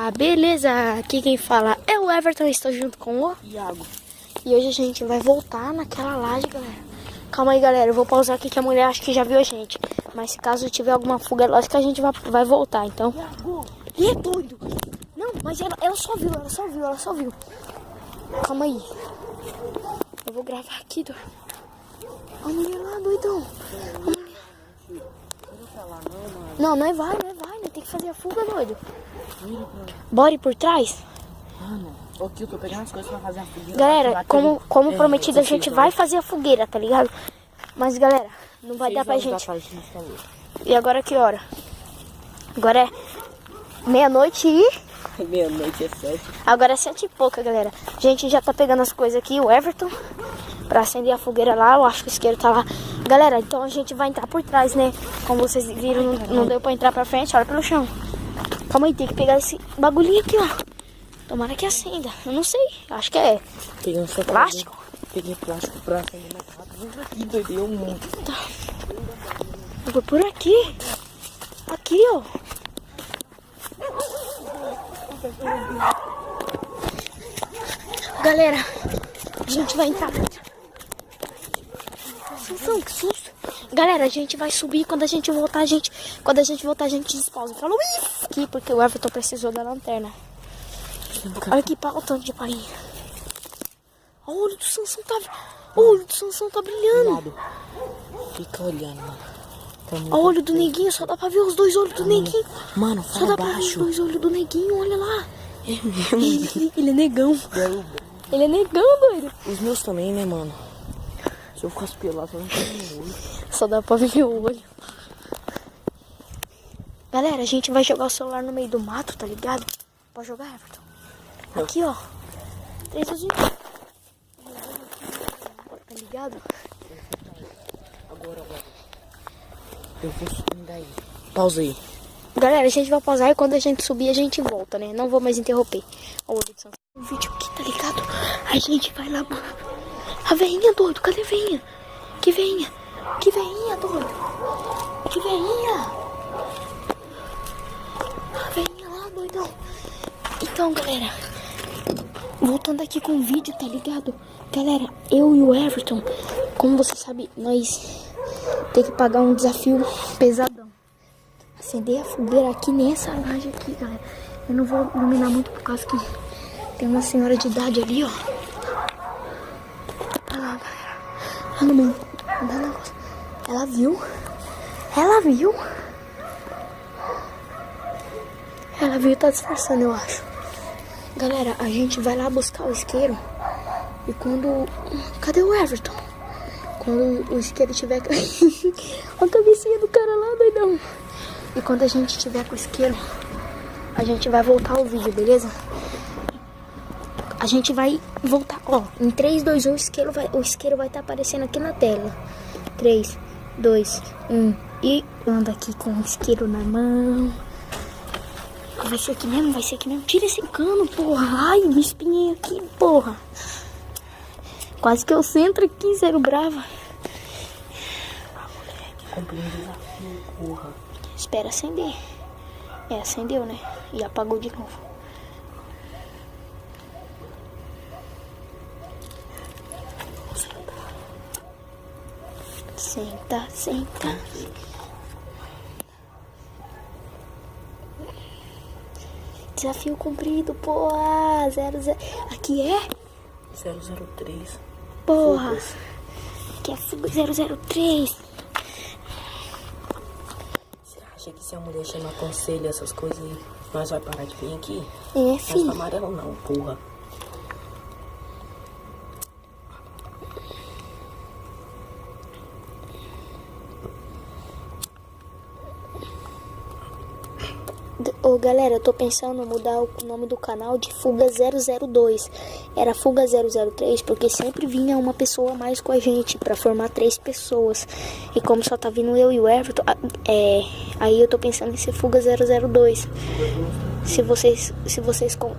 Opa, beleza? Aqui quem fala é o Everton, estou junto com o Iago. E hoje a gente vai voltar naquela laje, galera. Calma aí, galera, eu vou pausar aqui que a mulher acho que já viu a gente. Mas se caso tiver alguma fuga, lógico que a gente vai voltar, então. Iago! Ih, é doido! Não, mas ela só viu. Calma aí. Eu vou gravar aqui, doido. A mulher lá, doidão. A mulher. Não vai, né? Tem que fazer a fuga, doido. Bora ir por trás? Mano, aqui eu tô pegando as coisas pra fazer a fogueira. Galera, como prometido, a gente vai fazer a fogueira, tá ligado? Mas, galera, não vai dar pra gente. E agora que hora? Agora é meia-noite e... Meia-noite é 7. Agora é 7 e pouca, galera. A gente já tá pegando as coisas aqui, o Everton, pra acender a fogueira lá. Eu acho que o isqueiro tá lá. Galera, então a gente vai entrar por trás, né? Como vocês viram, não deu pra entrar pra frente. Olha pelo chão. Calma aí, tem que pegar esse bagulhinho aqui, ó. Tomara que acenda. Eu não sei, acho que é plástico. Peguei plástico pra acender mais rápido. Aqui, doideu muito. Tá. Eu vou por aqui. Aqui, ó. Galera, a gente vai entrar. Sansão, que susto. Galera, a gente vai subir. Quando a gente voltar, a gente despausa. Falou aqui, porque o Everton precisou da lanterna. Olha aqui, para o tanto de painha. O olho do Sansão tá brilhando. Fica olhando, mano. O olho do neguinho, só dá pra ver os dois olhos do neguinho. Mano, só dá pra ver os dois olhos do neguinho, olha lá. Ele é negão. Ele é negão, doido. Os meus também, né, mano? Se eu ficasse pelado, só não tem meu olho. Só dá pra ver meu olho. Galera, a gente vai jogar o celular no meio do mato, tá ligado? Pode jogar, Everton? Aqui, ó. 3 2 1. Tá ligado? Agora. Eu vou subir daí. Pausa aí. Galera, a gente vai pausar e quando a gente subir, a gente volta, né? Não vou mais interromper. Olha o vídeo aqui, tá ligado? A gente vai lá. A veinha, doido. Cadê a veinha? Que veinha? Que veinha, doido? Que veinha? A veinha lá, doidão. Então, galera, voltando aqui com o vídeo, tá ligado? Galera, eu e o Everton, como você sabe, nós tem que pagar um desafio pesadão. Acender a fogueira aqui nessa laje aqui, galera. Eu não vou iluminar muito por causa que tem uma senhora de idade ali, ó. Olha lá, galera. Olha no meio. Ela viu. Ela viu e tá disfarçando, eu acho. Galera, a gente vai lá buscar o isqueiro. E quando... Cadê o Everton? Quando o isqueiro tiver... Olha a cabecinha do cara lá, doidão. E quando a gente tiver com o isqueiro, a gente vai voltar o vídeo, beleza? A gente vai voltar, ó. Em 3, 2, 1, o isqueiro vai estar aparecendo aqui na tela. 3, 2, 1. E anda aqui com o isqueiro na mão. Vai ser aqui mesmo? Tira esse cano, porra. Ai, me espinhei aqui, porra. Quase que eu centro aqui, zero brava. Comprei um desafio, porra. Espera acender. É, acendeu, né? E apagou de novo. Senta. Desafio cumprido, porra. 00. Aqui é? 003. Porra. Aqui é fuga 003. Você acha que se a mulher chamar conselho, essas coisas aí, nós vai parar de vir aqui? É, filho. Não é amarelo não, porra. Ô, galera, eu tô pensando em mudar o nome do canal de Fuga 002. Era Fuga 003 porque sempre vinha uma pessoa a mais com a gente pra formar 3 pessoas. E como só tá vindo eu e o Everton, aí eu tô pensando em ser Fuga 002. Se vocês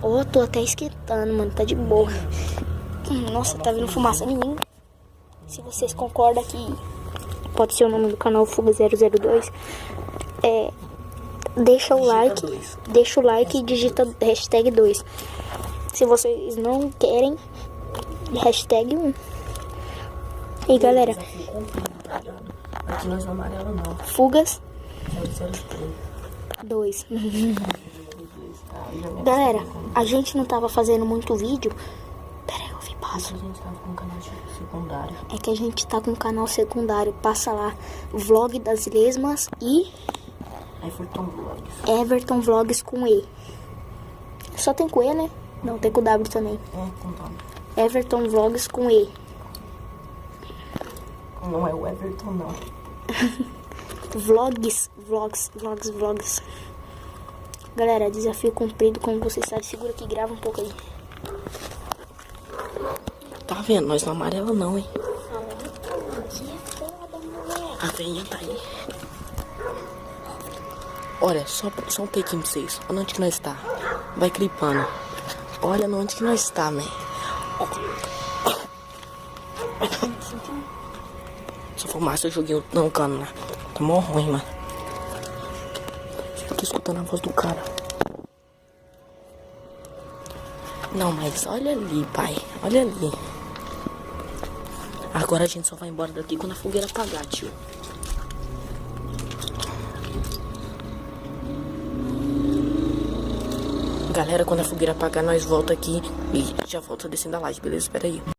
ó, tô até esquentando, mano, tá de boa. Nossa, tá vindo fumaça em mim. Se vocês concordam que pode ser o nome do canal Fuga 002, deixa o like. dois. Deixa o like e digita hashtag 2. Se vocês não querem, hashtag 1. E galera, Desafio cumprido, tá ligado? Aqui nós não amarelo não. fugas 003. 2. Ah, já me Galera, acostumei com a gente não tava fazendo muito vídeo. Pera aí, eu vi passo. isso. A gente tava com um canal secundário. É que a gente tá com um canal secundário. Passa lá, Vlog das Lesmas e Everton Vlogs. Everton Vlogs com E. Só tem com E, né? Não, tem com W também. É, com nome. Everton Vlogs com E. Não é o Everton, não. Vlogs. Galera, desafio cumprido, como vocês sabem. Segura aqui, grava um pouco aí. Tá vendo? Nós não amarelo não, hein? A veinha tá aí. Olha, só um pequinho pra vocês. Olha onde que nós tá. Vai clipando. Olha onde que nós tá, man. Se for massa, eu joguei no cano, né? Tá mó ruim, mano. Só tô escutando a voz do cara. Não, mas olha ali, pai. Olha ali. Agora a gente só vai embora daqui quando a fogueira apagar, tio. Galera, quando a fogueira apagar, nós volta aqui e já volta descendo a laje, beleza? Espera aí.